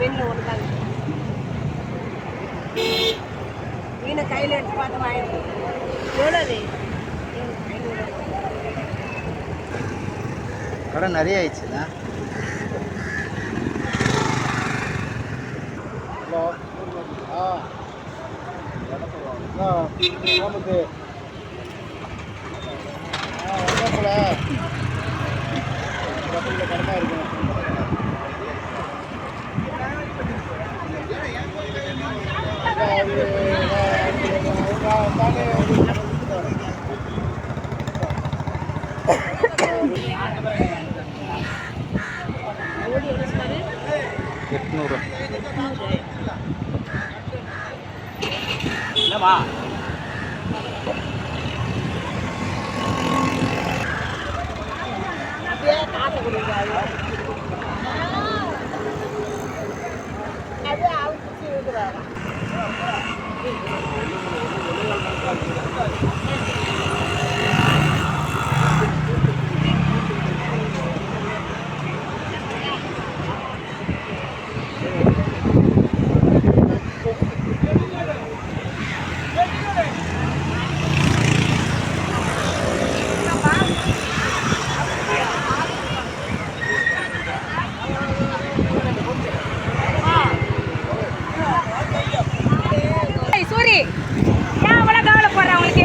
பெண்ணில் ஒன்று தாங்க மீனை கையில் எடுத்து பார்த்து வாங்கிட்டு எவ்வளோது கடை நிறைய ஆயிடுச்சுண்ணா. என்னம்மா அப்படியே காசை கொடுங்க அது அவங்க இருக்கிறாங்க. சூரி ஏன் அவ்வளோ கவலைப்படுற அவங்களுக்கு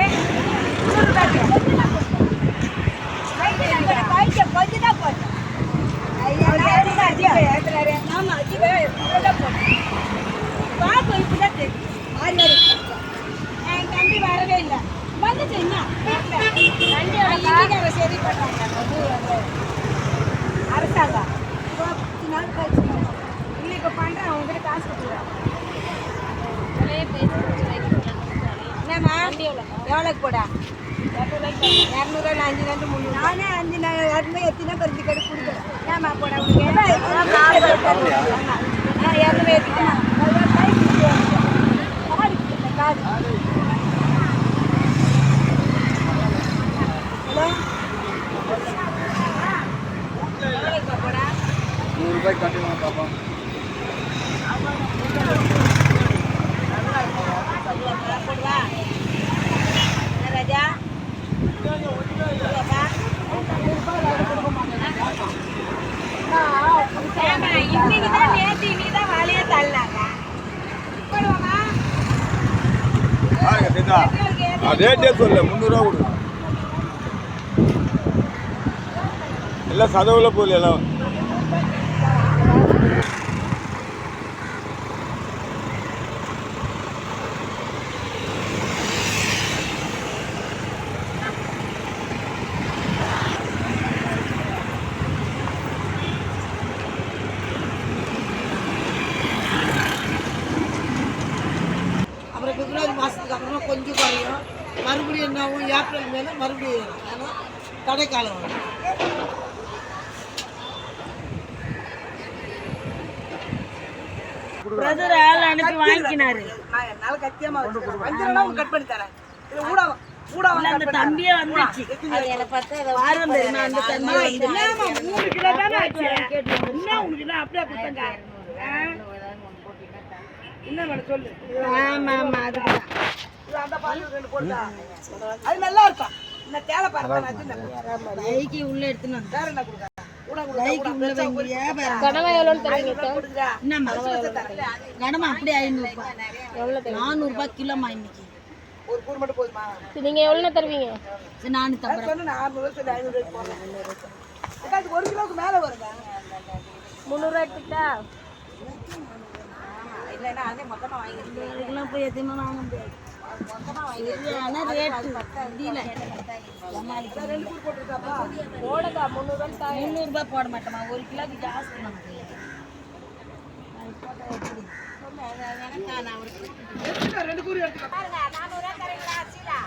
தம்பி வரவே இல்லை வந்துச்சு சரி பண்ணாங்க அரசாங்கம் இல்லை இப்போ பண்ணுறேன் அவங்ககிட்ட காசு கொடுக்குறாங்க. என்னம்மா எவ்வளோக்கு போடா 200 5 2 300 நானே 5 200 எத்தினா பறிஞ்சு கடை கொடுக்குறேன். ஏம்மா போடா உங்களுக்கு 200 ஏற்றிட்டேன் காது ஹலோ எவ்வளோக்கு போடா 100 ரூபாய்க்கு கட்டிடுவோம் பாப்பா. போடுவா ராஜா இன்னைக்குதான் நேற்று இன்னைக்குதான் வேலையே தள்ளாங்க ரேட்டே சொல்ல 300 ரூபா கொடு. எல்லாம் சதவுல போகல எல்லாம். அப்புறம் பிப்ரவரி மாதத்துக்கு அப்புறமா கொஞ்சம் குறையும். மறுபடியும் என்னாகும் ஏப்ரல் மேலே மறுபடியும் ஏறும். ஏன்னா கடைக்காலம் வரும். பிரதர் ஆள் அனுப்பி வாங்கினாரு. நான் என்னால் கத்தியமா வச்சுருக்கேன். கட் பண்ணி தரேன். இது ஊடாவும் அந்த தம்பியே வந்துச்சு. வாரம் தெரியுமா அந்த தம்பி 3 கிலோ தானே ஆச்சு. என்ன உங்களுக்கு தான் அப்படியே கொடுத்தாங்க. என்ன வேணும் சொல்லு. ஆமா ஆமா அதுதான் அந்த பால் 2 போட்டா அது நல்லா இருக்கும். இந்த தேலை பறக்க லைக்கு உள்ள எடுத்துன்னு வந்து வேற என்ன கொடுக்க லைக்கு உள்ள வைங்க. கனவா எவ்வளோன்னு தருவீங்க? என்னம்மா கனமா அப்படியே 500 ரூபாய் 400 ரூபாய் கிலோமா இன்னைக்கு. ஒரு கூறு மட்டும் போதுமா? நீங்க எவ்வளோ தருவீங்க? சரி நானு தம்பறேன். சொன்னா 400 சொல்லி 500 ரூபாய்க்கு போறேன். அது 1 கிலோக்கு மேல வருங்க. 300 ரூபாய் எடுத்துட்டா இல்லைன்னா அதே மொத்தமா வாங்கிக்கிறேன். இதுக்கெல்லாம் போய் எதுவுமே வாங்க முடியாது. ஆனால் ரேட்டு முடியல. 2 கூறு போட்டுருக்காப்பா. போடக்கா 300 ரூபாய் போட மாட்டோமா. 1 கிலோக்கு ஜாஸ்தி நமக்கு. எடுத்துக்கோ 2 கூறு எடுத்துக்கோ. பாருங்க 400 ரூபாய் தரீங்களா சீலா?